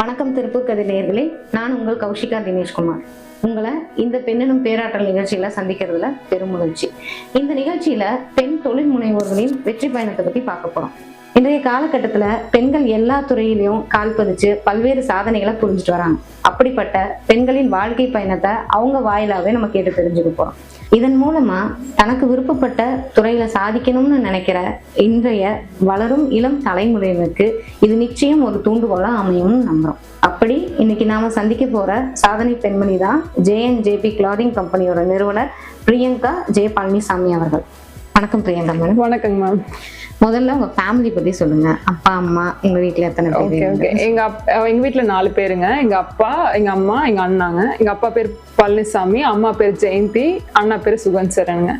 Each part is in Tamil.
வணக்கம் திருப்பூர் கதை நேயர்களே, நான் உங்கள் கௌஷிகா தினேஷ்குமார். உங்களை இந்த பெண்ணெனும் பேராற்றல் நிகழ்ச்சியில சந்திக்கிறதுல பெருமகிழ்ச்சி. இந்த நிகழ்ச்சியில பெண் தொழில் முனைவோர்களின் வெற்றி பயணத்தை பத்தி பார்க்க போறோம். இன்றைய காலகட்டத்துல பெண்கள் எல்லா துறையிலையும் கால் பதிச்சு பல்வேறு சாதனைகளை புரிஞ்சுட்டு வராங்க. அப்படிப்பட்ட பெண்களின் வாழ்க்கை பயணத்தை அவங்க வாயிலாவே நம்ம கேட்டு தெரிஞ்சுக்க போறோம். இதன் மூலமா தனக்கு விருப்பப்பட்ட துறையில சாதிக்கணும்னு நினைக்கிற இன்றைய வளரும் இளம் தலைமுறையினருக்கு இது நிச்சயம் ஒரு தூண்டுகோலா அமையும்னு நம்புறோம். அப்படி இன்னைக்கு நாம சந்திக்க போற சாதனை பெண்மணி தான் JNJP கிளாதிங் கம்பெனியோட நிறுவனர் பிரியங்கா ஜே பழனிசாமி அவர்கள். வணக்கம் பிரியங்கா மேடம். வணக்கங்க மேம். முதல்ல உங்க ஃபேமிலி பத்தி சொல்லுங்க. அப்பா அம்மா, எங்க வீட்டுல எத்தனை பேர்? எங்க வீட்டுல 4 பேருங்க. எங்க அப்பா, எங்க அம்மா, எங்க அண்ணாங்க. எங்க அப்பா பேர் பழனிசாமி, அம்மா பேர் ஜெயந்தி, அண்ணா பேர் சுகன்சரனுங்க.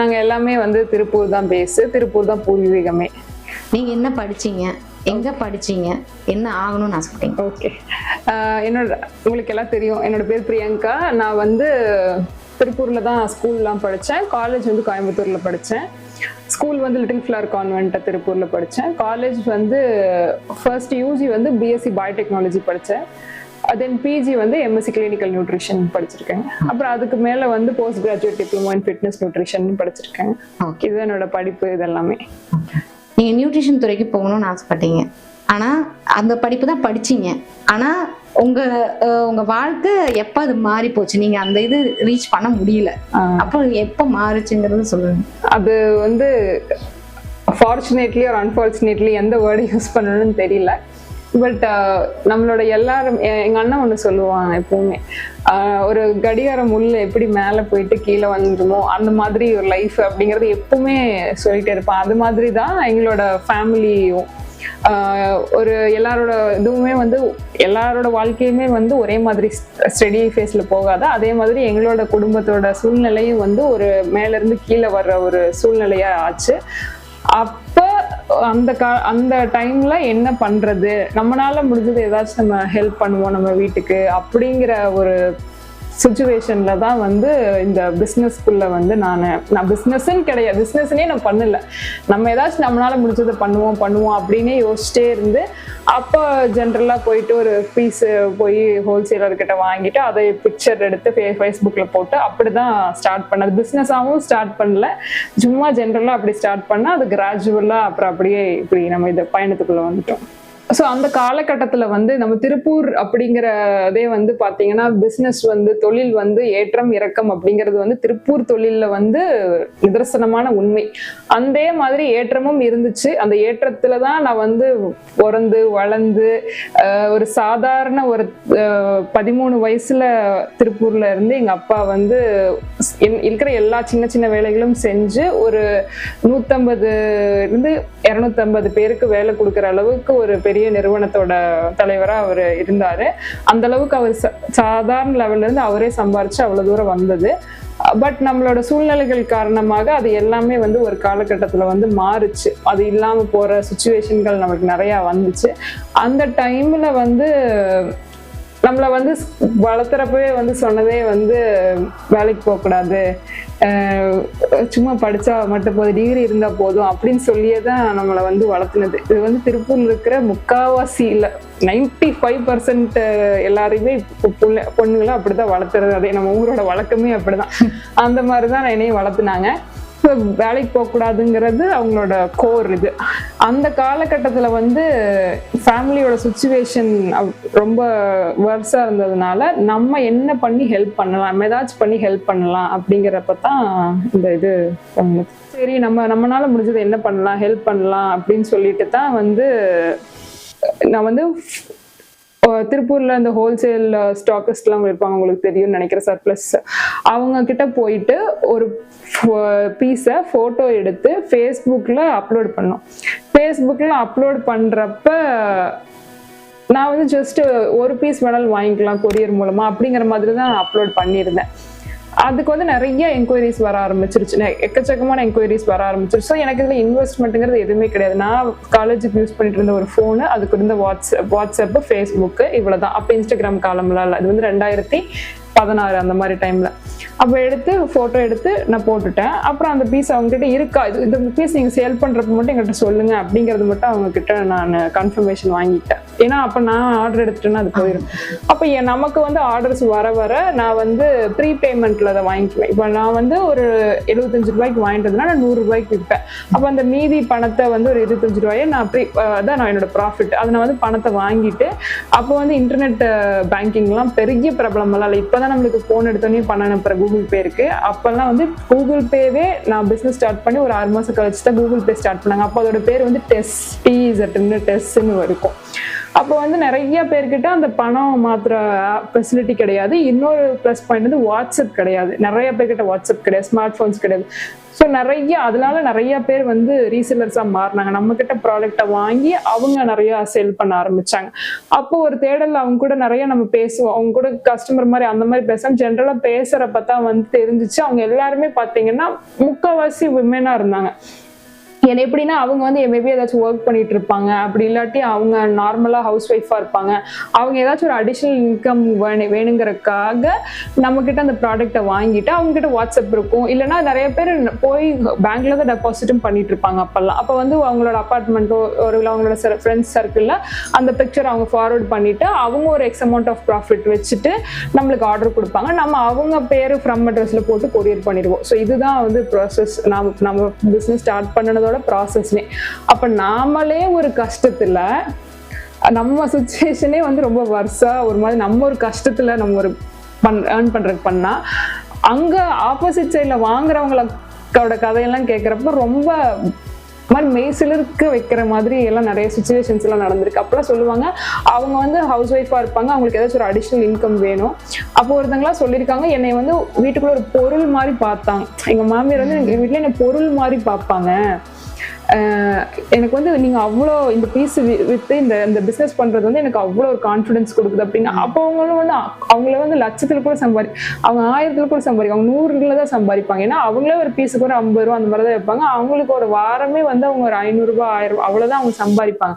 நாங்க எல்லாமே திருப்பூர் தான் திருப்பூர் தான் பூர்வீகமே. நீங்க என்ன படிச்சீங்க, எங்க படிச்சீங்க, என்ன ஆகணும்னு ஆசைப்பட்டீங்க? ஓகே, உங்களுக்கு எல்லாம் தெரியும், என்னோட பேர் பிரியங்கா. நான் திருப்பூர்ல தான் ஸ்கூல்லாம் படித்தேன். காலேஜ் கோயம்புத்தூர்ல படித்தேன். ஸ்கூல் லிட்டில் ஃப்ளவர் கான்வென்ட் திருப்பூர்ல படித்தேன். College first UG BSc biotechnology படித்தேன். Then PG MSc clinical nutrition படிச்சிருக்கேன். அப்புறம் அதுக்கு மேல post graduate diploma in fitness nutrition படிச்சிருக்கேன். இது என்னோட படிப்பு. இதெல்லாமே நீங்க நியூட்ரிஷன் துறைக்கு போகணும்னு ஆசைப்பட்டீங்க. ஆனா அந்த படிப்பு தான் படிச்சீங்க. ஆனா உங்க வாழ்க்கை எப்ப அது மாறி போச்சு? நீங்க அந்த இது ரீச் பண்ண முடியல. அப்போ எப்ப மாறுச்சுங்கிறது சொல்லுங்க. அது ஃபார்ச்சுனேட்லி ஆர் அன்பார்ச்சுனேட்லி எந்த வேர்டு யூஸ் பண்ணணும்னு தெரியல. பட் நம்மளோட எல்லாரும், எங்க அண்ணன் ஒண்ணு சொல்லுவாங்க எப்பவுமே, ஒரு கடிகாரம் முள்ள எப்படி மேல போயிட்டு கீழே வந்துருமோ அந்த மாதிரி ஒரு லைஃப் அப்படிங்கறது எப்பவுமே சொல்லிட்டே இருப்பான். அது மாதிரி தான் எங்களோட ஃபேமிலியும். எல்லாரோட இதுவுமே எல்லாரோட வாழ்க்கையுமே ஒரே மாதிரி ஸ்டடி ஃபேஸ்ல போகாத, அதே மாதிரி எங்களோட குடும்பத்தோட சூழ்நிலையும் ஒரு மேல இருந்து கீழே வர்ற ஒரு சூழ்நிலையா ஆச்சு. அப்ப அந்த டைம்ல என்ன பண்றது, நம்மளால முடிஞ்சது ஏதாச்சும் நம்ம ஹெல்ப் பண்ணுவோம் நம்ம வீட்டுக்கு அப்படிங்கிற ஒரு சுச்சுவேஷன்ல தான் இந்த பிஸ்னஸ்க்குள்ள நான் பிஸ்னஸ்ன்னு கிடையாது, பிஸ்னஸ்னே நான் பண்ணல, நம்ம ஏதாச்சும் நம்மளால முடிஞ்சதை பண்ணுவோம் அப்படின்னே யோசிச்சிட்டே இருந்து, அப்போ ஜென்ரலா போயிட்டு ஒரு பீஸ் போய் ஹோல்சேலர்கிட்ட வாங்கிட்டு அதை பிக்சர் எடுத்து ஃபேஸ்புக்ல போட்டு அப்படிதான் ஸ்டார்ட் பண்ணது. பிஸ்னஸாகவும் ஸ்டார்ட் பண்ணல, சும்மா ஜென்ரலா அப்படி ஸ்டார்ட் பண்ணா அது கிராஜுவலா அப்புறம் அப்படியே இப்படி நம்ம இந்த பயணத்துக்குள்ள வந்துட்டோம். ஸோ அந்த காலகட்டத்தில் நம்ம திருப்பூர் அப்படிங்கிறதே பார்த்தீங்கன்னா பிஸ்னஸ் தொழில் ஏற்றம் இறக்கம் அப்படிங்கிறது திருப்பூர் தொழிலில் நிதர்சனமான உண்மை. அந்த மாதிரி ஏற்றமும் இருந்துச்சு. அந்த ஏற்றத்துல தான் நான் பிறந்து வளர்ந்து ஒரு சாதாரண ஒரு 13 வயசுல திருப்பூர்ல இருந்து எங்க அப்பா இருக்கிற எல்லா சின்ன சின்ன வேலைகளும் செஞ்சு ஒரு 150 இருந்து 250 பேருக்கு வேலை கொடுக்குற அளவுக்கு ஒரு பெரிய நிறுவனத்தோட தலைவரா அவர் இருந்தாரு. அந்த அளவுக்கு அவர் சாதாரண லெவல்ல இருந்து அவரே சம்பாரிச்சு அவ்வளவு தூரம் வந்தது. பட் நம்மளோட சூழ்நிலைகள் காரணமாக அது எல்லாமே ஒரு காலகட்டத்துல மாறுச்சு. அது இல்லாம போற சுச்சுவேஷன்கள் நமக்கு நிறைய வந்துச்சு. அந்த டைம்ல நம்மள வளர்த்துறப்பவே சொன்னதே வேலைக்கு போகக்கூடாது, சும்மா படிச்சா மட்டும் போதும், டிகிரி இருந்தா போதும் அப்படின்னு சொல்லியே தான் நம்மளை வளர்த்துனது. இது திருப்பூர்ல இருக்கிற முக்காவாசி இல்ல 95% எல்லாரையுமே பொண்ணுங்களும் அப்படிதான் வளர்த்துறது. அதே நம்ம ஊரோட வழக்கமே அப்படிதான். அந்த மாதிரிதான் என்னையும் வளர்த்துனாங்க. வேலைக்கு போகக்கூடாதுங்கிறது அவங்களோட கோர். இது அந்த காலகட்டத்துல ஃபேமிலியோட சுச்சுவேஷன் ரொம்ப வர்ஸா இருந்ததுனால நம்ம என்ன பண்ணி ஹெல்ப் பண்ணலாம், நம்ம ஏதாச்சும் பண்ணி ஹெல்ப் பண்ணலாம் அப்படிங்கிறப்பதான் இந்த இது பண்ணுது. சரி, நம்மளால முடிஞ்சது என்ன பண்ணலாம், ஹெல்ப் பண்ணலாம் அப்படின்னு சொல்லிட்டு தான் நான் திருப்பூர்ல இந்த ஹோல்சேல் ஸ்டாக்கிஸ்ட் எல்லாம் இருப்பாங்க, உங்களுக்கு தெரியும்னு நினைக்கிறேன், சர்ப்ளஸ். அவங்க கிட்ட போயிட்டு ஒரு பீஸை போட்டோ எடுத்து ஃபேஸ்புக்ல அப்லோட் பண்ணோம். ஃபேஸ்புக்ல அப்லோட் பண்றப்ப நான் ஜஸ்ட் ஒரு பீஸ் வேணாலும் வாங்கிக்கலாம் கொரியர் மூலமா அப்படிங்கிற மாதிரி தான் அப்லோட் பண்ணியிருந்தேன். அதுக்கு நிறைய என்கொயரிஸ் வர ஆரம்பிச்சிருச்சு, எக்கச்சக்கமான என்கொயரிஸ் வர ஆரம்பிச்சிருச்சு. ஸோ எனக்கு இதுல இன்வெஸ்ட்மெண்ட்டுங்கிறது எதுவுமே கிடையாது. நான் காலேஜுக்கு யூஸ் பண்ணிட்டு இருந்த ஒரு ஃபோனு, அதுக்கு இருந்த வாட்ஸ்அப், ஃபேஸ்புக்கு, இவ்வளவுதான். அப்போ இன்ஸ்டாகிராம் காலம்லாம் இல்லை. இது 2016 அந்த மாதிரி டைம்ல. அப்போ எடுத்து போட்டோ எடுத்து நான் போட்டுட்டேன். அப்புறம் அந்த பீஸ் அவங்க கிட்ட இருக்கா, இந்த பீஸ் நீங்க சேல் பண்றப்ப மட்டும் எங்கிட்ட சொல்லுங்க அப்படிங்கறது மட்டும் அவங்க கிட்ட நான் கன்ஃபர்மேஷன் வாங்கிட்டேன். ஏன்னா அப்ப நான் ஆர்டர் எடுத்துட்டேன்னா அது போயிடும். அப்ப நமக்கு வந்து ஆர்டர்ஸ் வர வர நான் வந்து ப்ரீ பேமெண்ட்ல அதை வாங்கிக்குவேன். இப்ப நான் வந்து ஒரு 75 ரூபாய்க்கு வாங்கிட்டதுன்னா நான் 100 ரூபாய்க்கு விற்பேன். அப்ப அந்த மீதி பணத்தை வந்து ஒரு 25 ரூபாயை நான் அதான் நான் என்னோட ப்ராஃபிட் அதை நான் வந்து பணத்தை வாங்கிட்டு, அப்போ வந்து இன்டர்நெட் பேங்கிங்லாம் பெரிய பிரபலம் எல்லாம் இல்லை. இப்பதான் நம்மளுக்கு போன் எடுத்தோடனே பண்ண அனுப்புற கூகுள் பே இருக்கு. அப்பெல்லாம் வந்து கூகுள் பேவே நான் பிசினஸ் ஸ்டார்ட் பண்ணி ஒரு 6 மாசம் கழிச்சு தான் கூகுள் பே ஸ்டார்ட் பண்ணாங்க. அப்போ அதோட பேர் வந்து டெஸ்ட்னு இருக்கும். அப்போ வந்து நிறைய பேர்கிட்ட அந்த பணம் மாத்திர ஃபெசிலிட்டி கிடையாது. இன்னொரு ப்ளஸ் பாயிண்ட் வந்து வாட்ஸ்அப் கிடையாது. நிறைய பேர்கிட்ட வாட்ஸ்அப் கிடையாது, ஸ்மார்ட் போன்ஸ் கிடையாது. ஸோ அதனால நிறைய பேர் வந்து ரீசெல்லர்ஸா மாறினாங்க. நம்ம கிட்ட ப்ராடக்டை வாங்கி அவங்க நிறைய சேல் பண்ண ஆரம்பிச்சாங்க. அப்போ ஒரு தேடல் அவங்க கூட நிறைய நம்ம பேசுவோம். அவங்க கூட கஸ்டமர் மாதிரி அந்த மாதிரி பேசாம ஜென்ரலா பேசுறப்ப தான் வந்து தெரிஞ்சிச்சு. அவங்க எல்லாருமே பாத்தீங்கன்னா முக்கால்வாசி விமனா இருந்தாங்க. ஏன்னா எப்படின்னா அவங்க வந்து மேபி ஏதாச்சும் ஒர்க் பண்ணிட்டு இருப்பாங்க, அப்படி இல்லாட்டி அவங்க நார்மலா ஹவுஸ் ஒய்ஃபா இருப்பாங்க. அவங்க ஏதாச்சும் ஒரு அடிஷனல் இன்கம் வேணுங்கிறதுக்காக நம்ம கிட்ட அந்த ப்ராடக்டை வாங்கிட்டு அவங்க கிட்ட வாட்ஸ்அப் இருக்கும். இல்லைன்னா நிறைய பேர் போய் பேங்க்ல தான் டெபாசிட்டும் பண்ணிட்டு இருப்பாங்க அப்பெல்லாம். அப்போ வந்து அவங்களோட அப்பார்ட்மெண்ட்டோ ஒரு அவங்களோட ஃப்ரெண்ட்ஸ் சர்க்கிள்ல அந்த பிக்சர் அவங்க ஃபார்வர்ட் பண்ணிட்டு அவங்க ஒரு எக்ஸ் அமௌண்ட் ஆஃப் ப்ராஃபிட் வச்சுட்டு நம்மளுக்கு ஆர்டர் கொடுப்பாங்க. நம்ம அவங்க பேரு ஃப்ரம் அட்ரஸ்ல போட்டு கொரியர் பண்ணிடுவோம். ஸோ இதுதான் வந்து ப்ராசஸ். நம்ம பிசினஸ் ஸ்டார்ட் பண்ணதோட ப்ராசஸ்னே. அப்ப நாமளே ஒரு கஷ்டத்துல நம்ம சிச்சுவேஷனே வந்து ரொம்ப வருஷா ஒரு மாதிரி நம்ம ஒரு கஷ்டத்துல நம்ம ஒரு ஏர்ன் பண்றதுக்கு பண்ணா, அங்க ஆப்போசிட் சைட்ல வாங்குறவங்களோட கதையெல்லாம் கேட்கறப்ப ரொம்ப மாதிரி மெய்சிலருக்கு வைக்கிற மாதிரி எல்லாம் நிறைய சுச்சுவேஷன்ஸ் எல்லாம் நடந்திருக்கு. அப்பெல்லாம் சொல்லுவாங்க அவங்க வந்து ஹவுஸ் ஒய்ஃபா இருப்பாங்க, அவங்களுக்கு ஏதாச்சும் ஒரு அடிஷனல் இன்கம் வேணும். அப்போ ஒருத்தங்களா சொல்லியிருக்காங்க, என்னை வந்து வீட்டுக்குள்ள ஒரு பொருள் மாதிரி பார்த்தாங்க. எங்க மாமியார் வந்து எங்க வீட்டுல என்னை பொருள் மாதிரி பார்ப்பாங்க. எனக்கு வந்து நீங்க அவ்வளோ இந்த பீஸ் வித்து இந்த பிசினஸ் பண்றது வந்து எனக்கு அவ்வளோ ஒரு கான்ஃபிடன்ஸ் கொடுக்குது அப்படின்னா, அப்போ அவங்கள வந்து லட்சத்துல கூட அவங்க 1000 கூட சம்பாதிக்கும், அவங்க 100 தான் சம்பாதிப்பாங்க. ஏன்னா அவங்களே ஒரு பீஸுக்கு ஒரு 50 ரூபா அந்த மாதிரி தான் வைப்பாங்க. அவங்களுக்கு ஒரு வாரமே வந்து அவங்க ஒரு 500 ரூபாய் 1000 ரூபாய் அவ்வளவுதான் அவங்க சம்பாதிப்பாங்க.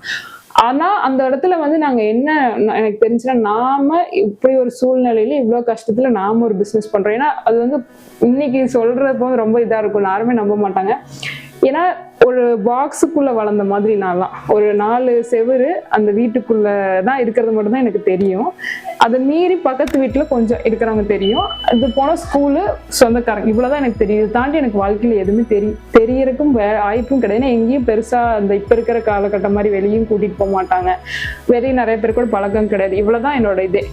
ஆனா அந்த இடத்துல வந்து நாங்க என்ன எனக்கு தெரிஞ்சுன்னா, நாம இப்படி ஒரு சூழ்நிலையில இவ்வளவு கஷ்டத்துல நாம ஒரு பிசினஸ் பண்றோம். ஏன்னா அது வந்து இன்னைக்கு சொல்றப்போ ரொம்ப இதா இருக்கும், யாருமே நம்ப மாட்டாங்க. ஏன்னா ஒரு பாக்ஸுக்குள்ள வளர்ந்த மாதிரி நான்லாம் ஒரு 4 செவரு அந்த வீட்டுக்குள்ள தான் இருக்கிறது மட்டும் தான் எனக்கு தெரியும். அதை மீறி பக்கத்து வீட்டுல கொஞ்சம் இருக்கிறவங்க தெரியும், அது போன ஸ்கூலு, சொந்தக்காரங்க, இவ்வளவுதான் எனக்கு தெரியும். தாண்டி எனக்கு வாழ்க்கையில எதுவுமே தெரியறதுக்கும் வாய்ப்பும் கிடையாது. எங்கேயும் பெருசா அந்த இப்ப இருக்கிற காலகட்டம் மாதிரி வெளியும் கூட்டிட்டு போக மாட்டாங்க, வெளியே நிறைய பேர் கூட பழக்கம் கிடையாது. இவ்வளவுதான் என்னோட இதே.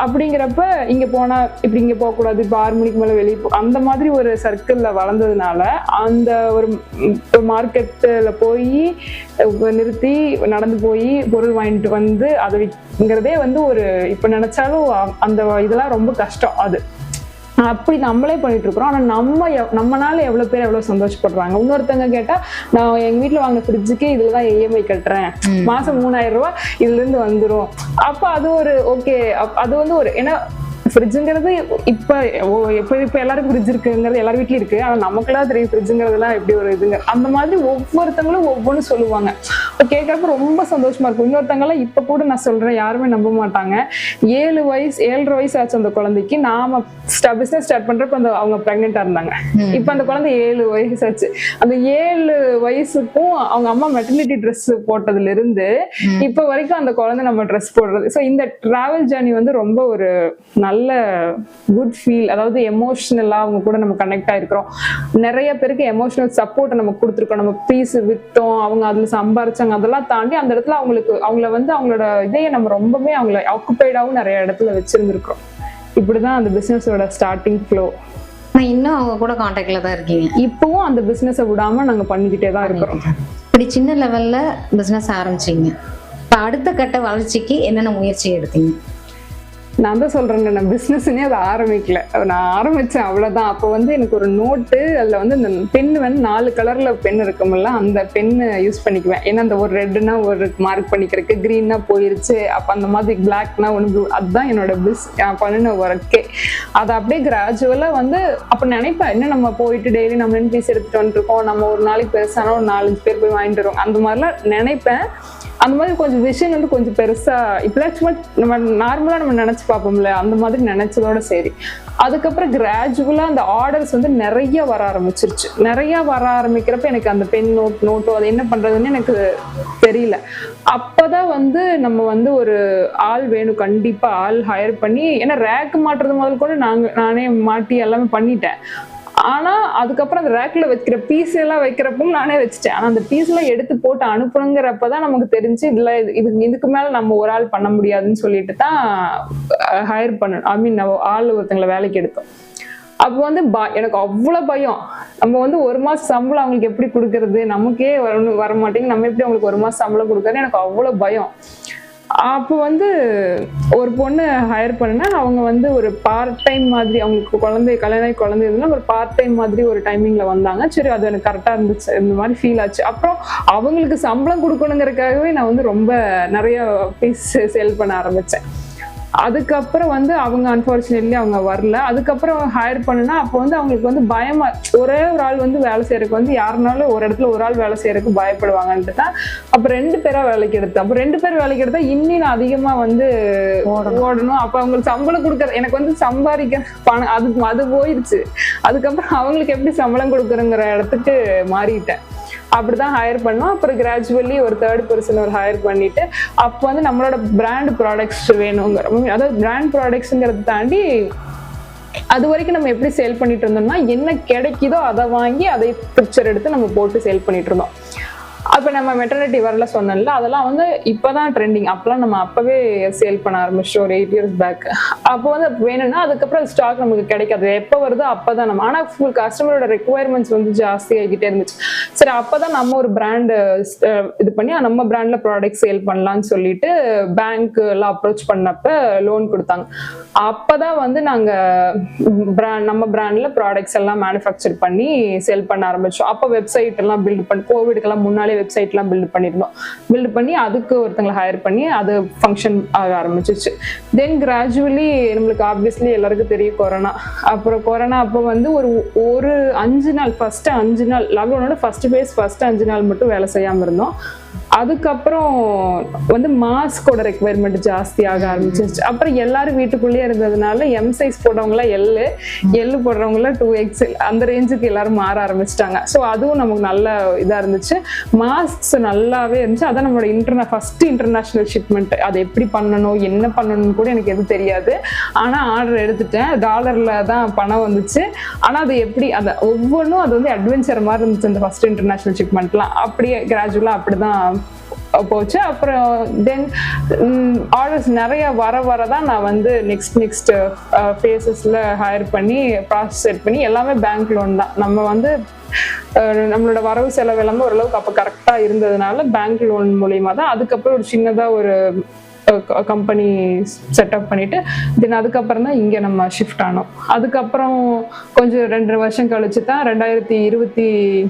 அப்படிங்கிறப்ப இங்க போனா இப்படி இங்க போக கூடாது, இப்ப 6 மணிக்கு மேல வெளியே அந்த மாதிரி ஒரு சர்க்கிள்ல வளர்ந்ததுனால அந்த ஒரு மார்க்கெட்ல போய் நிறுத்தி நடந்து போய் பொருள் வாங்கிட்டு வந்து அதை விற்கிறதே வந்து ஒரு இப்ப நினைச்சாலும் அந்த இதெல்லாம் ரொம்ப கஷ்டம். அது அப்படி நம்மளே பண்ணிட்டு இருக்கிறோம். ஆனா நம்மனால எவ்வளவு பேர் எவ்வளவு சந்தோஷப்படுறாங்க. இன்னொருத்தவங்க கேட்டா, நான் எங்க வீட்டுல வாங்க ஃப்ரிட்ஜுக்கு இதுலதான் EMI கட்டுறேன், மாசம் 3000 ரூபாய் இதுல இருந்து வந்துரும். அப்ப அது ஒரு ஓகே. அது வந்து ஒரு ஏன்னா ஃப்ரிட்ஜுங்கிறது இப்ப எல்லாருக்கும் ஃப்ரிட்ஜ் இருக்குங்கிறது எல்லார் வீட்லயும் இருக்கு. ஆனா நமக்குலாம் தெரியும் ஃப்ரிட்ஜுங்கிறதுலாம் எப்படி ஒரு இதுங்க. அந்த மாதிரி ஒவ்வொருத்தவங்களும் ஒவ்வொன்னு சொல்லுவாங்க. கேட்கறப்ப ரொம்ப சந்தோஷமா இருக்கும். இன்னொருத்தவங்களாம் இப்ப கூட நான் சொல்றேன், யாருமே நம்ப மாட்டாங்க. 7 வயசு 7.5 வயசு ஆச்சு அந்த குழந்தைக்கு. நாம பிசினஸ் ஸ்டார்ட் பண்றப்ப அவங்க பிரெக்னெண்டா இருந்தாங்க. இப்ப அந்த குழந்தை 7 வயசு ஆச்சு. அந்த 7 வயசுக்கும் அவங்க அம்மா மெட்டர்னிட்டி ட்ரெஸ் போட்டதுல இருந்து இப்ப வரைக்கும் அந்த குழந்தை நம்ம ட்ரெஸ் போடுறது. ஸோ இந்த டிராவல் ஜேர்னி வந்து ரொம்ப ஒரு நல்ல குட் ஃபீல். அதாவது எமோஷனலா அவங்க கூட நம்ம கனெக்ட் ஆயிருக்கிறோம். நிறைய பேருக்கு எமோஷனல் சப்போர்ட் நம்ம கொடுத்துருக்கோம். நம்ம பீஸ் வித்தோம், அவங்க அதுல சம்பாரிச்சாங்க. அதெல்லாம் தாண்டி அந்த இடத்துல அவங்கள வந்து அவங்களோட இதையை நம்ம ரொம்பவே அவங்கள ஆக்குபைடாவும் நிறைய இடத்துல வச்சிருந்துருக்கோம். இப்படிதான் அந்த பிசினஸோட ஸ்டார்டிங் ஃப்ளோ. இன்னும் அவங்க கூட கான்டாக்ட்ல தான் இருக்கீங்க? இப்பவும் அந்த பிசினஸை விடாம நாங்க பண்ணிக்கிட்டே தான் இருக்கிறோம். இப்படி சின்ன லெவல்ல பிசினஸ் ஆரம்பிச்சீங்க, இப்ப அடுத்த கட்ட வளர்ச்சிக்கு என்னென்ன முயற்சி எடுத்தீங்க? நான் தான் சொல்றேன், நான் பிசினஸ்னே அதை ஆரம்பிக்கல, நான் ஆரம்பிச்சேன் அவ்வளவுதான். அப்போ வந்து எனக்கு ஒரு நோட்டு, அதுல வந்து இந்த பென் வந்து 4 கலர்ல பென் இருக்கும்ல, அந்த பென்னு யூஸ் பண்ணிக்குவேன். ஏன்னா அந்த ஒரு ரெட்னா ஒரு மார்க் பண்ணிக்கிறதுக்கு, கிரீன்னா போயிருச்சு, அப்ப அந்த மாதிரி பிளாக்னா ஒன்று ப்ளூ. அதுதான் என்னோட பண்ணின ஒர்க்கே. அதை அப்படியே கிராஜுவலா வந்து அப்ப நினைப்பேன், என்ன நம்ம போயிட்டு டெய்லி நம்ம பீஸ் எடுத்துட்டு வந்துருக்கோம், நம்ம ஒரு நாளைக்கு பெருசானா ஒரு 4-5 பேர் போய் வாங்கிட்டு வருவோம், அந்த மாதிரிலாம் நினைப்பேன். அந்த மாதிரி கொஞ்சம் விஷன் வந்து கொஞ்சம் பெருசா இப்பெல்லாம் சும்மா நம்ம நார்மலா நம்ம நினைச்சு பார்ப்போம்ல, அந்த மாதிரி நினைச்சதோட சரி. அதுக்கப்புறம் கிராஜுவலா அந்த ஆர்டர்ஸ் வந்து நிறைய வர ஆரம்பிச்சிருச்சு. நிறைய வர ஆரம்பிக்கிறப்ப எனக்கு அந்த பென் நோட்டோ அது என்ன பண்றதுன்னு எனக்கு தெரியல. அப்பதான் வந்து நம்ம வந்து ஒரு ஆள் வேணும், கண்டிப்பா ஆள் ஹையர் பண்ணி, ஏன்னா ரேக் மாட்டுறது முதல் கூட நானே மாட்டி எல்லாமே பண்ணிட்டேன். ஆனா அதுக்கப்புறம் அந்த ரேக்ல வைக்கிற பீஸ் எல்லாம் வைக்கிறப்பவும் நானே வச்சுட்டேன். ஆனா அந்த பீஸ் எல்லாம் எடுத்து போட்டு அனுப்புறங்கிறப்பதான் நமக்கு தெரிஞ்சு இதுக்கு மேல நம்ம ஒரு ஆள் பண்ண முடியாதுன்னு சொல்லிட்டு தான் ஹையர் பண்ணணும். ஐ மீன் ஆள் ஒருத்தங்களை வேலைக்கு எடுத்தோம். அப்போ வந்து எனக்கு அவ்வளவு பயம். நம்ம வந்து 1 மாசம் சம்பளம் அவங்களுக்கு எப்படி கொடுக்கறது, நமக்கே வர மாட்டேங்குது, நம்ம எப்படி அவங்களுக்கு 1 மாசம் சம்பளம் கொடுக்கறது, எனக்கு அவ்வளவு பயம். அப்போ வந்து ஒரு பொண்ணு ஹையர் பண்ணேன். அவங்க வந்து ஒரு பார்ட் டைம் மாதிரி, அவங்களுக்கு கல்யாணம் குழந்தை இருந்ததுன்னா ஒரு பார்ட் டைம் மாதிரி ஒரு டைமிங்ல வந்தாங்க. சரி, அது எனக்கு கரெக்டா இருந்துச்சு, இந்த மாதிரி ஃபீல் ஆச்சு. அப்புறம் அவங்களுக்கு சம்பளம் கொடுக்கணுங்கிறதுக்காகவே நான் வந்து ரொம்ப நிறைய பீஸ் சேல் பண்ண ஆரம்பிச்சேன். அதுக்கப்புறம் வந்து அவங்க அன்பார்ச்சுனேட்லி அவங்க வரல. அதுக்கப்புறம் ஹையர் பண்ணுனா அப்போ வந்து அவங்களுக்கு வந்து பயமா, ஒரே ஒரு ஆள் வந்து வேலை செய்யறதுக்கு வந்து யாருனாலும் ஒரு இடத்துல ஒரு ஆள் வேலை செய்யறதுக்கு பயப்படுவாங்கன்ட்டு தான் அப்ப 2 பேரா வேலைக்கு எடுத்தேன். அப்ப 2 பேர் வேலைக்கு எடுத்தா இன்னும் நான் அதிகமா வந்து ஓடணும். அப்ப அவங்களுக்கு சம்பளம் கொடுக்கற, எனக்கு வந்து சம்பாதிக்கிற பணம் அது போயிடுச்சு. அதுக்கப்புறம் அவங்களுக்கு எப்படி சம்பளம் கொடுக்குறங்கிற இடத்துக்கு மாறிட்டேன். அப்படிதான் ஹையர் பண்ணோம். அப்புறம் கிராஜுவலி ஒரு 3rd பர்சன் ஒரு ஹையர் பண்ணிட்டு, அப்போ வந்து நம்மளோட பிராண்ட் ப்ராடக்ட்ஸ் வேணுங்கிற, அதாவது பிராண்ட் ப்ராடக்ட்ஸ்ங்கிறத தாண்டி அது வரைக்கும் நம்ம எப்படி சேல் பண்ணிட்டு இருந்தோம்னா, என்ன கிடைக்குதோ அதை வாங்கி அதை பிக்சர் எடுத்து நம்ம போட்டு சேல் பண்ணிட்டு இருந்தோம். அப்ப நம்ம மெட்டர்னிட்டி வரல சொன்னோம்ல, அதெல்லாம் வந்து இப்பதான் ட்ரெண்டிங். அப்பெல்லாம் நம்ம அப்பவே சேல் பண்ண ஆரம்பிச்சோம் ஒரு 8 years பேக். அப்போ வந்து வேணும்னா அதுக்கப்புறம் ஸ்டாக் நமக்கு கிடைக்காது, எப்போ வருதோ அப்பதான் நம்ம, ஆனா ஃபுல் கஸ்டமரோட ரெக்குவயர்மெண்ட்ஸ் வந்து ஜாஸ்தி ஆகிட்டே இருந்துச்சு. சரி, அப்பதான் நம்ம ஒரு பிராண்ட் இது பண்ணி நம்ம பிராண்ட்ல ப்ராடக்ட் சேல் பண்ணலாம்னு சொல்லிட்டு பேங்க் எல்லாம் அப்ரோச் பண்ணப்ப லோன் கொடுத்தாங்க. அப்பதான் வந்து நாங்க நம்ம பிராண்ட்ல ப்ராடக்ட்ஸ் எல்லாம் மேனுஃபேக்சர் பண்ணி சேல் பண்ண ஆரம்பிச்சோம். அப்போ வெப்சைட் எல்லாம் பில்ட் பண்ணி, கோவிட்க்கெல்லாம் முன்னாலே வெப்சைட் எல்லாம் பில்ட் பண்ணிருந்தோம். பில்ட் பண்ணி அதுக்கு ஒருத்தங்களை ஹையர் பண்ணி அது ஃபங்க்ஷன் ஆக ஆரம்பிச்சிச்சு. தென் கிராஜுவலி நம்மளுக்கு ஆப்வியஸ்லி எல்லாருக்கும் தெரியும் கொரோனா. அப்புறம் கொரோனா அப்போ வந்து ஒரு 5 நாள், ஃபர்ஸ்ட் 5 நாள் லாக்டவுனோட ஃபர்ஸ்ட் ஃபேஸ், ஃபர்ஸ்ட் 5 நாள் மட்டும் வேலை செய்யாம இருந்தோம். அதுக்கப்புறம் வந்து மாஸ்கோட ரெக்குவயர்மெண்ட் ஜாஸ்தி ஆக ஆரம்பிச்சிருச்சு. அப்புறம் எல்லாரும் வீட்டுக்குள்ளேயே இருந்ததுனால எம் சைஸ் போடுறவங்கள எல்லு போடுறவங்கள 2XL அந்த ரேஞ்சுக்கு எல்லாரும் மாற ஆரம்பிச்சிட்டாங்க. ஸோ அதுவும் நமக்கு நல்ல இதா இருந்துச்சு. மாஸ்க் நல்லாவே இருந்துச்சு. அதான் நம்மளோட ஃபர்ஸ்ட் இன்டர்நேஷனல் ஷிப்மெண்ட். அதை எப்படி பண்ணணும், என்ன பண்ணணும்னு கூட எனக்கு எதுவும் தெரியாது. ஆனா ஆர்டர் எடுத்துட்டேன். $ல தான் பணம் வந்துச்சு. ஆனா அது எப்படி, அதை ஒவ்வொன்றும் அது வந்து அட்வென்ச்சர் மாதிரி இருந்துச்சு. அந்த ஃபர்ஸ்ட் இன்டர்நேஷனல் ஷிப்மெண்ட்லாம் அப்படியே கிராஜுவலா அப்படிதான் போச்சு. அப்புறம் தென் ஆர்டர்ஸ் நிறைய வரதான் நான் வந்து நெக்ஸ்ட் ஃபேஸஸ்ல ஹையர் பண்ணி ப்ராசஸ் செட் பண்ணி எல்லாமே பேங்க் லோன் தான். நம்ம வந்து நம்மளோட வரவு செலவு எல்லாமே ஓரளவுக்கு அப்போ கரெக்டா இருந்ததுனால பேங்க் லோன் மூலியமா தான். அதுக்கப்புறம் ஒரு சின்னதா ஒரு கம்பெனி செட்டப் பண்ணிட்டு தென் அதுக்கப்புறம் தான் இங்க நம்ம ஷிஃப்ட் ஆனோம். அதுக்கப்புறம் கொஞ்சம் 2 வருஷம் கழிச்சு தான் 2023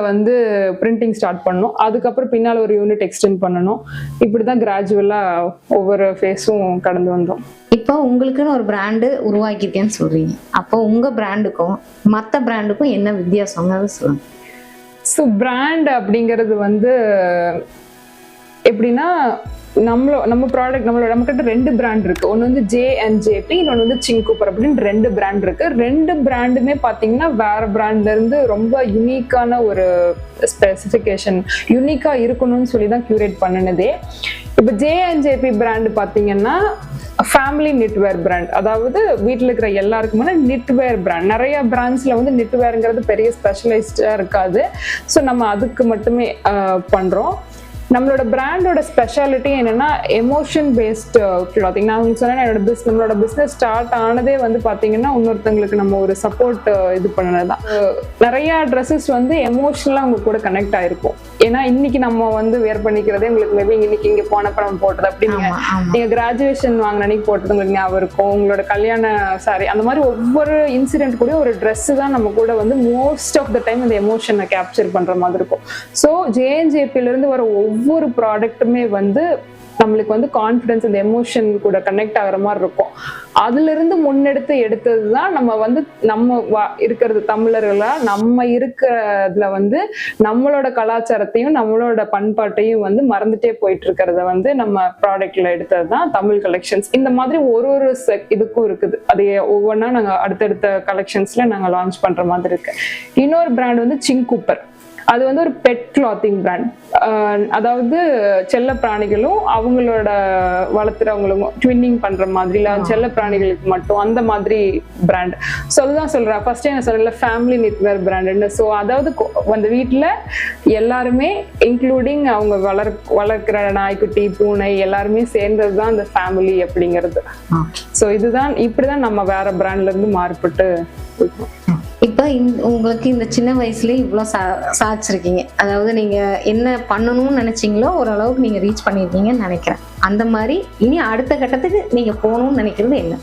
வந்து பிரிண்டிங் ஸ்டார்ட் பண்ணோம். அதுக்கப்புறம் பின்னால் ஒரு யூனிட் எக்ஸ்டெண்ட் பண்ணணும். இப்படிதான் கிராஜுவலா ஒவ்வொரு ஃபேஸும் கடந்து வந்தோம். இப்போ உங்களுக்குன்னு ஒரு பிராண்டு உருவாக்கியிருக்கேன்னு சொல்றீங்க. அப்போ உங்க பிராண்டுக்கும் மற்ற பிராண்டுக்கும் என்ன வித்தியாசம் சொல்லுங்க. ஸோ பிராண்ட் அப்படிங்கிறது வந்து எப்படின்னா, நம்ம ப்ராடக்ட் நம்ம கிட்ட 2 பிராண்ட் இருக்கு. ஒன்று வந்து J&JP, இன்னொன்று வந்து சிங்கூப்பர் அப்படின்னு 2 பிராண்ட் இருக்கு. 2 பிராண்டுமே பார்த்தீங்கன்னா வேற பிராண்ட்ல இருந்து ரொம்ப யூனிக்கான ஒரு ஸ்பெசிஃபிகேஷன், யூனிக்கா இருக்கணும்னு சொல்லி தான் கியூரேட் பண்ணினதே. இப்போ J&JP பிராண்ட் பார்த்தீங்கன்னா ஃபேமிலி நிட்வேர் பிராண்ட், அதாவது வீட்டில் இருக்கிற எல்லாருக்குமே நிட்வேர் பிராண்ட். நிறைய பிராண்ட்ஸ்ல வந்து நிட்வேருங்கிறது பெரிய ஸ்பெஷலைஸ்டா இருக்காது. ஸோ நம்ம அதுக்கு மட்டுமே பண்றோம். நம்மளோட பிராண்டோட ஸ்பெஷாலிட்டி என்னன்னா எமோஷன் பேஸ்டு கிளாத்திங். நான் உங்களுக்கு சொன்னேன், நம்மளோட பிஸ்னஸ் ஸ்டார்ட் ஆனதே வந்து பார்த்தீங்கன்னா இன்னொருத்தங்களுக்கு நம்ம ஒரு சப்போர்ட் இது பண்ணதான். நிறைய ட்ரெஸ்ஸஸ் வந்து எமோஷனலாக அவங்க கூட கனெக்ட் ஆயிருக்கும். ஏன்னா இன்னைக்கு நம்ம வந்து வேர் பண்ணிக்கிறதே உங்களுக்கு மேபி இன்னைக்கு இங்கே போனப்ப நம்ம போட்டது அப்படிங்க, நீங்க கிராஜுவேஷன் வாங்கின அன்னைக்கு போட்டது உங்களுக்கு ஞாபகம் இருக்கும், உங்களோட கல்யாண சாரி, அந்த மாதிரி ஒவ்வொரு இன்சிடென்ட் கூட ஒரு ட்ரெஸ் தான் நம்ம கூட வந்து மோஸ்ட் ஆஃப் த டைம் அந்த எமோஷனை கேப்சர் பண்ற மாதிரி இருக்கும். ஸோ J&JP இருந்து வர ஒவ்வொரு ப்ராடக்ட்டுமே வந்து நம்மளுக்கு வந்து கான்ஃபிடன்ஸ், இந்த எமோஷன் கூட கனெக்ட் ஆகிற மாதிரி இருக்கும். அதுல இருந்து முன்னெடுத்து எடுத்ததுதான் நம்ம வந்து நம்ம இருக்கிறது தமிழர்களா நம்ம இருக்கிறதுல வந்து நம்மளோட கலாச்சாரத்தையும் நம்மளோட பண்பாட்டையும் வந்து மறந்துட்டே போயிட்டு இருக்கிறத வந்து நம்ம ப்ராடக்ட்ல எடுத்ததுதான் தமிழ் கலெக்ஷன்ஸ். இந்த மாதிரி ஒரு இதுக்கும் இருக்குது. அது ஒவ்வொன்றா நாங்க அடுத்தடுத்த கலெக்ஷன்ஸ்ல நாங்க லான்ச் பண்ற மாதிரி இருக்கு. இன்னொரு பிராண்ட் வந்து சிங் கூப்பர். அது வந்து ஒரு பெட் கிளாத்திங் பிராண்ட். அதாவது செல்ல பிராணிகளும் அவங்களோட வளர்த்துறவங்களும் ட்வின்னிங் பண்ற மாதிரி, இல்ல செல்ல பிராணிகளுக்கு மட்டும் அந்த மாதிரி பிராண்ட். சொல்லுதான் சொல்றேன், ஃபர்ஸ்ட் என்ன சொல்றேன், ஃபேமிலி நிட்வேர் பிராண்ட். ஸோ அதாவது அந்த வீட்டுல எல்லாருமே இன்க்ளூடிங் அவங்க வளர்க்கிற நாய்க்குட்டி, பூனை எல்லாருமே சேர்ந்ததுதான் அந்த ஃபேமிலி அப்படிங்கிறது. ஸோ இதுதான், இப்படிதான் நம்ம வேற பிராண்ட்ல இருந்து மாறுபட்டு இருக்கோம். இப்போ உங்களுக்கு இந்த சின்ன வயசுலயே இவ்வளோ சாதிச்சிருக்கீங்க. அதாவது நீங்க என்ன பண்ணணும்னு நினைச்சீங்களோ ஓரளவுக்கு நீங்க ரீச் பண்ணிருக்கீங்கன்னு நினைக்கிறேன். அந்த மாதிரி இனி அடுத்த கட்டத்துக்கு நீங்க போகணும்னு நினைக்கிறது என்ன?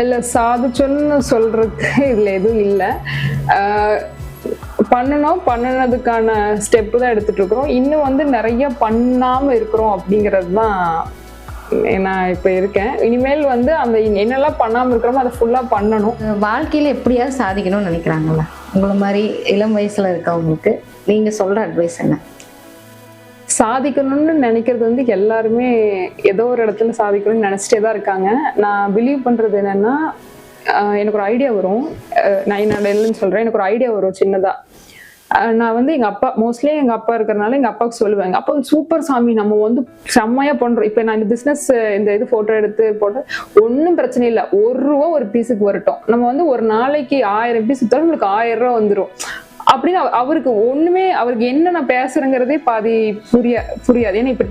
இல்ல சாதிச்சொன்னு சொல்றதுக்கு இதுல எதுவும் இல்லை. பண்ணனதுக்கான ஸ்டெப் தான் எடுத்துட்டு இருக்கிறோம். இன்னும் வந்து நிறைய பண்ணாம இருக்கிறோம் அப்படிங்கிறது தான் நான் இப்ப இருக்கேன். இனிமேல் வந்து அந்த என்னெல்லாம் பண்ணாம இருக்கிறோமோ அதை ஃபுல்லா பண்ணணும். வாழ்க்கையில எப்படியாவது சாதிக்கணும்னு நினைக்கிறாங்கல்ல, உங்களை மாதிரி இளம் வயசுல இருக்கவங்களுக்கு நீங்க சொல்ற அட்வைஸ் என்ன? சாதிக்கணும்னு நினைக்கிறது வந்து எல்லாருமே ஏதோ ஒரு இடத்துல சாதிக்கணும்னு நினைச்சிட்டே தான் இருக்காங்க. நான் பிலீவ் பண்றது என்னன்னா, எனக்கு ஒரு ஐடியா வரும். நான் என்னோட இல்லைன்னு சொல்றேன், எனக்கு ஒரு ஐடியா வரும் சின்னதா. நான் வந்து எங்க அப்பா, மோஸ்ட்லி எங்க அப்பா இருக்கிறதுனால எங்க அப்பாவுக்கு சொல்லுவேன், எங்க அப்பா சூப்பர் சாமி, நம்ம வந்து செம்மையா பண்றோம். இப்ப நான் இந்த பிசினஸ் இந்த இது போட்டோ எடுத்து போட்டு ஒன்னும் பிரச்சனை இல்லை, ₹1 ஒரு பீஸுக்கு வரட்டும், நம்ம வந்து ஒரு நாளைக்கு 1000 பீஸ் வித்தாலும் நம்மளுக்கு ₹1000 வந்துடும் அப்படின்னு அவருக்கு ஒண்ணுமே, அவருக்கு என்ன நான் பேசுறேங்கிறதே பாதி புரியாது. ஏன்னா இப்ப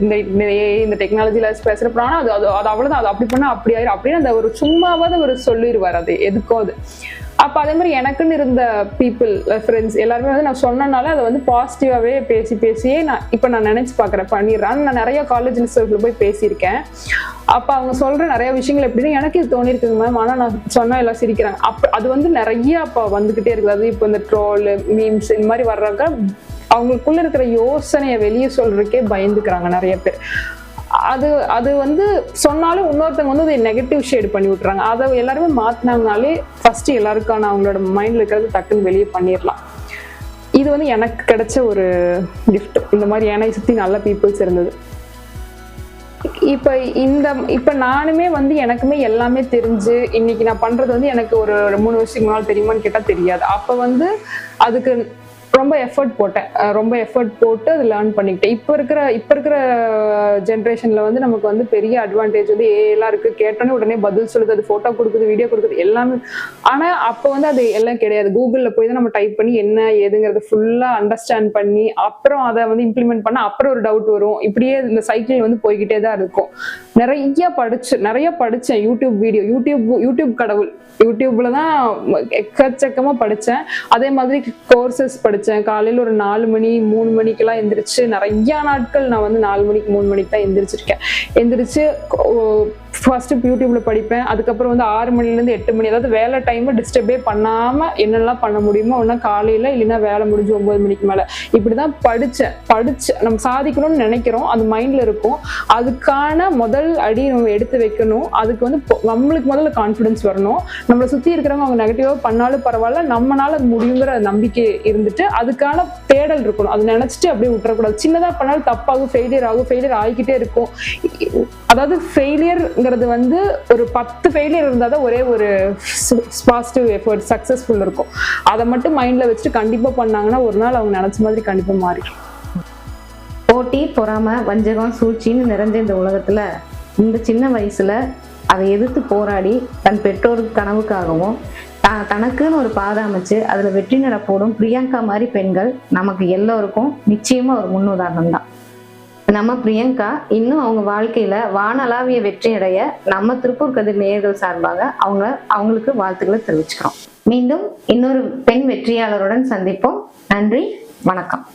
இந்த டெக்னாலஜில பேசுறப்ப அது அவ்வளவுதான், அது அப்படி பண்ணா அப்படி ஆயிரும் அப்படின்னு அந்த ஒரு சும்மாவாத ஒரு சொல்லிடுவார், அது எதுக்கோ அது. அப்ப அதே மாதிரி எனக்குன்னு இருந்த பீப்புள், ஃப்ரெண்ட்ஸ் எல்லாருமே வந்து நான் சொன்னனால அதை வந்து பாசிட்டிவாவே பேசியே நான் நினைச்சு பாக்குறேன், பண்ணிடுறேன். நான் நிறைய காலேஜ் சர்க்கிள் போய் பேசியிருக்கேன். அப்ப அவங்க சொல்ற நிறைய விஷயங்கள் எப்படின்னா, எனக்கு இது தோணிருக்குங்க மேம், ஆனா நான் சொன்னா எல்லாம் சிரிக்கிறாங்க. அது வந்து நிறைய அப்ப வந்துகிட்டே இருக்குது. அது இப்போ இந்த ட்ரோல், மீம்ஸ் இந்த மாதிரி வர்றாங்க, அவங்களுக்குள்ள இருக்கிற யோசனையை வெளியே சொல்றதுக்கே பயந்துக்கிறாங்க நிறைய பேர். அது வந்து சொன்னாலும் இன்னொருத்தவங்க வந்து அதை நெகட்டிவ் ஷேட் பண்ணி விட்டுறாங்க. அதை எல்லாருமே மாத்தினாங்கனாலே ஃபர்ஸ்ட் எல்லாருக்கான அவங்களோட மைண்ட்ல இருக்கிறது டக்குன்னு வெளியே பண்ணிடலாம். இது வந்து எனக்கு கிடைச்ச ஒரு கிஃப்ட். இந்த மாதிரி என்னை சுத்தி நல்ல பீப்புள்ஸ் இருந்தது. இப்ப நானுமே வந்து எனக்குமே எல்லாமே தெரிஞ்சு இன்னைக்கு நான் பண்றது வந்து எனக்கு ஒரு 3 வருஷத்துக்கு முன்னாள் தெரியுமான்னு கேட்டா தெரியாது. அப்ப வந்து அதுக்கு ரொம்ப எஃபர்ட் போட்டு அது லேர்ன் பண்ணிக்கிட்டேன். இப்ப இருக்கிற ஜென்ரேஷன்ல வந்து நமக்கு வந்து பெரிய அட்வான்டேஜ் வந்து எல்லாம் இருக்கு. கேட்டோன்னே உடனே பதில் சொல்லுது, அது போட்டோ கொடுக்குது, வீடியோ கொடுக்குது, எல்லாமே. ஆனா அப்ப வந்து அது எல்லாம் கிடையாது. கூகுள்ல போய் தான் நம்ம டைப் பண்ணி என்ன ஏதுங்கிறது ஃபுல்லா அண்டர்ஸ்டாண்ட் பண்ணி அப்புறம் அதை வந்து இம்ப்ளிமெண்ட் பண்ண அப்புறம் ஒரு டவுட் வரும். இப்படியே இந்த சைக்கிள் வந்து போய்கிட்டே தான் இருக்கும். நிறைய படிச்சேன். யூடியூப் கடவுள். யூடியூப்ல தான் எக்கச்சக்கமா படிச்சேன். அதே மாதிரி கோர்சஸ் படிச்சேன். காலையில ஒரு 4 மணி 3 மணிக்கெல்லாம் எந்திரிச்சு நிறைய நாட்கள் நான் வந்து 4 மணிக்கு 3 மணிக்கு தான் எந்திரிச்சு ஃபர்ஸ்ட் யூடியூப்ல படிப்பேன். அதுக்கப்புறம் வந்து 6 மணில இருந்து 8 மணி, அதாவது வேலை டைம் டிஸ்டர்பே பண்ணாம என்னெல்லாம் பண்ண முடியுமோ ஒன்னா காலையில, இல்லைன்னா வேலை முடிஞ்சு 9 மணிக்கு மேல இப்படிதான் படிச்சேன். நம்ம சாதிக்கணும்னு நினைக்கிறோம், அது மைண்ட்ல இருக்கும். அதுக்கான முதல் அடி நம்ம எடுத்து வைக்கணும். அதுக்கு வந்து நம்மளுக்கு முதல்ல கான்ஃபிடன்ஸ் வரணும். நம்மளை சுத்தி இருக்கிறவங்க அவங்க நெகட்டிவா பண்ணாலும் பரவாயில்ல, நம்மளால முடியுங்கிற நம்பிக்கை இருந்துட்டு அதுக்கான தேடல் இருக்கணும். அது நினைச்சிட்டு அப்படியே விட்டுறக்கூடாது. சின்னதா பண்ணாலும் தப்பாகும், ஃபெயிலியர் ஆகிக்கிட்டே இருக்கும். அதாவது ஃபெயிலியர்ங்கிறது வந்து ஒரு 10 ஃபெயிலியர் இருந்தாதான் ஒரே ஒரு பாசிட்டிவ் எஃபர்ட் சக்சஸ்ஃபுல் இருக்கும். அதை மட்டும் மைண்ட்ல வச்சுட்டு கண்டிப்பா பண்ணாங்கன்னா ஒரு நாள் அவங்க நினைச்ச மாதிரி கண்டிப்பா மாறிடும். போட்டி, பொறாமை, வஞ்சகம், சூழ்ச்சின்னு நிறைஞ்ச இந்த உலகத்துல இந்த சின்ன வயசுல அதை எதிர்த்து போராடி தன் பெற்றோருக்கு கனவுக்காகவும் தனக்குன்னு ஒரு பாதை அமைச்சு அதுல வெற்றி நடப்போடும் பிரியங்கா மாதிரி பெண்கள் நமக்கு எல்லோருக்கும் நிச்சயமா ஒரு முன்னுதாரணம் தான். நம்ம பிரியங்கா இன்னும் அவங்க வாழ்க்கையில வானளாவிய வெற்றி அடைய நம்ம திருப்பூர் கதிர் நேயர்கள் சார்பாக அவங்களுக்கு வாழ்த்துக்களை தெரிவிச்சுக்கிறோம். மீண்டும் இன்னொரு பெண் வெற்றியாளருடன் சந்திப்போம். நன்றி, வணக்கம்.